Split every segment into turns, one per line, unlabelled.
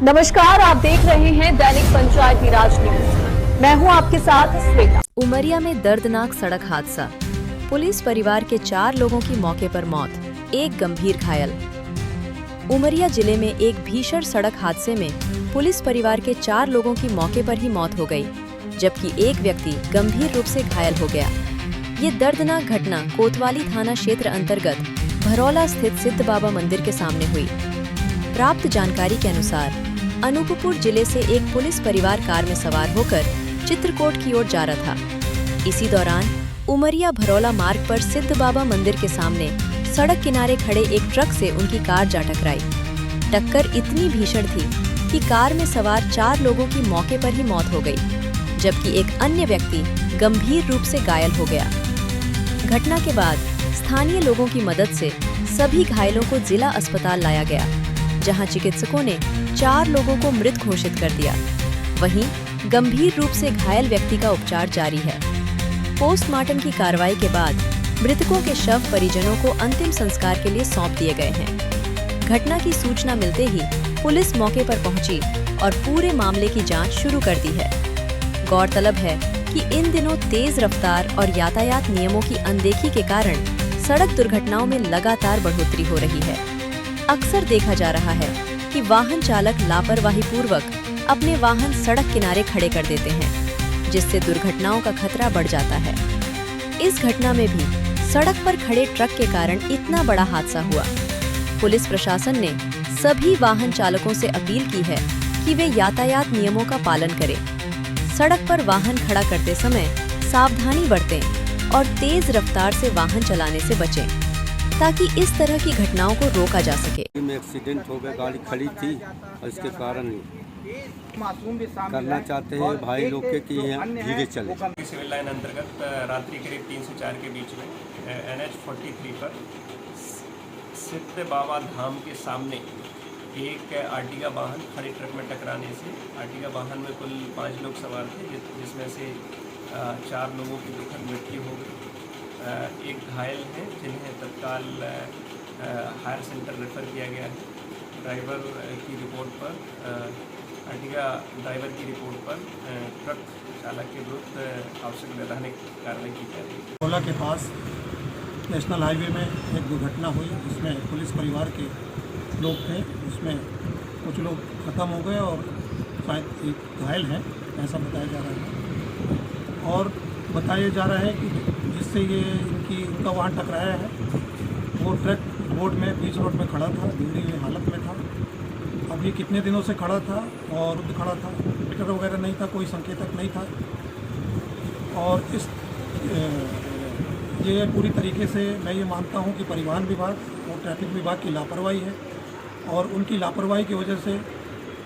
नमस्कार, आप देख रहे हैं दैनिक पंचायती राज न्यूज। मैं हूं आपके साथ श्वेता।
उमरिया में दर्दनाक सड़क हादसा, पुलिस परिवार के 4 लोगों की मौके पर मौत, एक गंभीर घायल। उमरिया जिले में एक भीषण सड़क हादसे में पुलिस परिवार के 4 लोगों की मौके पर ही मौत हो गई, जबकि एक व्यक्ति गंभीर रूप से घायल हो गया। ये दर्दनाक घटना कोतवाली थाना क्षेत्र अंतर्गत भरौला स्थित सिद्ध बाबा मंदिर के सामने हुई। प्राप्त जानकारी के अनुसार अनूपपुर जिले से एक पुलिस परिवार कार में सवार होकर चित्रकूट की ओर जा रहा था। इसी दौरान उमरिया भरौला मार्ग पर सिद्ध बाबा मंदिर के सामने सड़क किनारे खड़े एक ट्रक से उनकी कार जा टकराई। टक्कर इतनी भीषण थी कि कार में सवार 4 लोगों की मौके पर ही मौत हो गई, जबकि एक अन्य व्यक्ति गंभीर रूप से घायल हो गया। घटना के बाद स्थानीय लोगों की मदद से सभी घायलों को जिला अस्पताल लाया गया, जहां चिकित्सकों ने 4 लोगों को मृत घोषित कर दिया। वहीं गंभीर रूप से घायल व्यक्ति का उपचार जारी है। पोस्टमार्टम की कार्रवाई के बाद मृतकों के शव परिजनों को अंतिम संस्कार के लिए सौंप दिए गए हैं। घटना की सूचना मिलते ही पुलिस मौके पर पहुंची और पूरे मामले की जांच शुरू कर दी है। गौरतलब है कि इन दिनों तेज रफ्तार और यातायात नियमों की अनदेखी के कारण सड़क दुर्घटनाओं में लगातार बढ़ोतरी हो रही है। अक्सर देखा जा रहा है कि वाहन चालक लापरवाही पूर्वक अपने वाहन सड़क किनारे खड़े कर देते हैं, जिससे दुर्घटनाओं का खतरा बढ़ जाता है। इस घटना में भी सड़क पर खड़े ट्रक के कारण इतना बड़ा हादसा हुआ। पुलिस प्रशासन ने सभी वाहन चालकों से अपील की है कि वे यातायात नियमों का पालन करें, सड़क पर वाहन खड़ा करते समय सावधानी बरतें और तेज रफ्तार से वाहन चलाने से बचें, ताकि इस तरह की घटनाओं को रोका जा सके।
में एक्सीडेंट हो गया, गाड़ी खड़ी थी और इसके कारण करना चाहते हैं भाई लोग के कि यहाँ धीरे चले।
सिविल लाइन अंतर्गत रात्रि करीब 3 से 4 के बीच में NH 43 पर सिद्ध बाबा धाम के सामने एक आर्टिगा वाहन खड़े ट्रक में टकराने से आर्टिगा वाहन में कुल 5 लोग सवार थे, जिसमें से 4 लोगों की दुखद मृत्यु हो गई। एक घायल है जिन्हें तत्काल हायर सेंटर रेफर किया गया है। ड्राइवर की रिपोर्ट पर आर्टिगा ड्राइवर की रिपोर्ट पर ट्रक चालक के विरुद्ध आवश्यक वैधानिक कार्रवाई की जा रही है।
भरौला के पास नेशनल हाईवे में एक दुर्घटना हुई, जिसमें पुलिस परिवार के लोग थे, जिसमें कुछ लोग ख़त्म हो गए और शायद एक घायल है, ऐसा बताया जा रहा है। और बताया जा रहा है कि जिससे ये उनका वाहन टकराया है, वो ट्रक रोड में बीच रोड में खड़ा था, बिगड़ी हुई हालत में था। अब ये कितने दिनों से खड़ा था और रुक खड़ा था, मीटर वगैरह नहीं था, कोई संकेतक नहीं था। और ये पूरी तरीके से मैं ये मानता हूँ कि परिवहन विभाग और ट्रैफिक विभाग की लापरवाही है, और उनकी लापरवाही की वजह से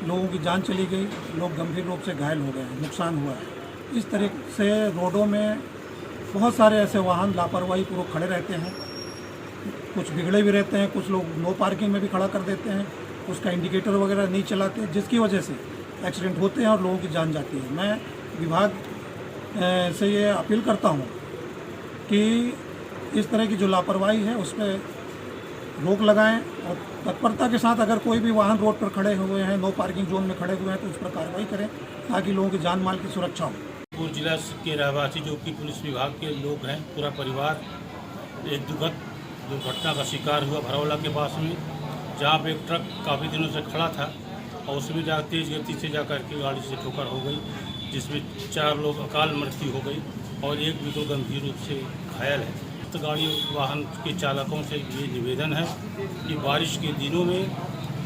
लोगों की जान चली गई, लोग गंभीर रूप से घायल हो गए, नुकसान हुआ है। इस तरह से रोडों में बहुत सारे ऐसे वाहन लापरवाही पूर्वक खड़े रहते हैं, कुछ बिगड़े भी रहते हैं, कुछ लोग नो पार्किंग में भी खड़ा कर देते हैं, उसका इंडिकेटर वगैरह नहीं चलाते, जिसकी वजह से एक्सीडेंट होते हैं और लोगों की जान जाती है। मैं विभाग से ये अपील करता हूँ कि इस तरह की जो लापरवाही है उस पर रोक लगाएं, और तत्परता के साथ अगर कोई भी वाहन रोड पर खड़े हुए हैं, नो पार्किंग जोन में खड़े हुए हैं, तो उस पर कार्रवाई करें, ताकि लोगों की जान माल की सुरक्षा हो।
पूर्व जिला के रहवासी जो कि पुलिस विभाग के लोग हैं, पूरा परिवार एक दुखद दुर्घटना का शिकार हुआ भरौला के पास में, जहाँ पे एक ट्रक काफ़ी दिनों से खड़ा था और उसमें तेज़ गति से जा कर के गाड़ी से ठोकर हो गई, जिसमें 4 लोग अकाल मृत्यु हो गई और एक भी तो गंभीर रूप से घायल है। तो गाड़ी वाहन के चालकों से ये निवेदन है कि बारिश के दिनों में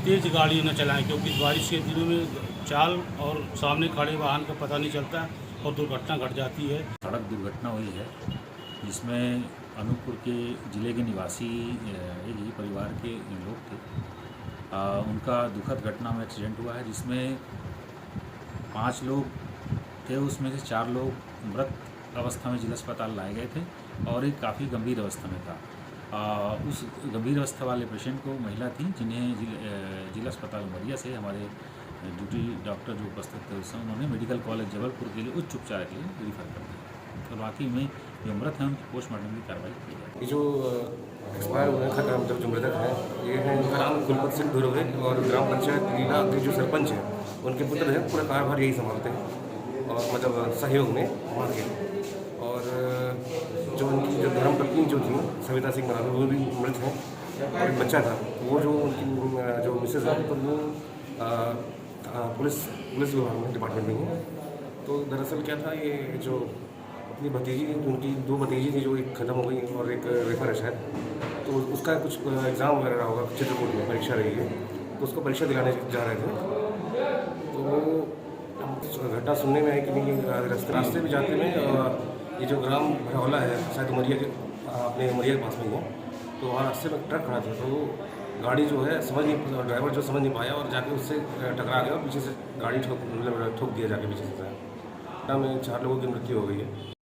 तेज़ गाड़ी न चलाएं, क्योंकि बारिश के दिनों में चाल और सामने खड़े वाहन का पता नहीं चलता और दुर्घटना घट जाती है।
सड़क दुर्घटना हुई है, जिसमें अनूपपुर के ज़िले के निवासी एक ही परिवार के लोग थे। उनका दुखद घटना में एक्सीडेंट हुआ है, जिसमें 5 लोग थे, उसमें से 4 लोग मृत अवस्था में जिला अस्पताल लाए गए थे और एक काफ़ी गंभीर अवस्था में था। उस गंभीर अवस्था वाले पेशेंट को महिला थी, जिन्हें जिला अस्पताल उमरिया से हमारे ड्यूटी डॉक्टर जो उपस्थित थे उस समय उन्होंने मेडिकल कॉलेज जबलपुर के लिए उच्च उपचार के लिए रिफर कर दिया। और बाकी में जो मृत हैं उनकी पोस्टमार्टम की कार्रवाई की जाए।
ये जो एक्सपायर हुए हैं मतलब जो मृतक हैं ये हैं ग्राम कुलपत सिंह धुरवे और ग्राम पंचायत लीला के जो सरपंच हैं उनके पुत्र हैं। पूरा कार्यभार यही संभालते हैं और मतलब सहयोग में वहाँ के। और जो उनकी जो धर्मपत्नी जो थी सविता सिंह मरावी वो भी मृत हैं और एक बच्चा था। वो जो उनकी जो मिसेज है तो वो पुलिस विभाग में डिपार्टमेंट में है। तो दरअसल क्या था ये जो अपनी भतीजी उनकी 2 भतीजी थी जो एक ख़त्म हो गई और एक रेफर है शायद। तो उसका कुछ एग्ज़ाम वगैरह होगा चित्रकूट में परीक्षा रही है तो उसको परीक्षा दिलाने जा रहे थे। तो घटना सुनने में आई कि नहीं रास्ते में जाते में ये जो ग्राम भरौला है शायद उमरिया के अपने उमरिया के पास में ही है। तो वहाँ रास्ते में ट्रक खड़ा था तो गाड़ी जो है ड्राइवर जो समझ नहीं पाया और जाके उससे टकरा गया और पीछे से गाड़ी ठोक दिया जाके पीछे से। घटना में 4 लोगों की मृत्यु हो गई है।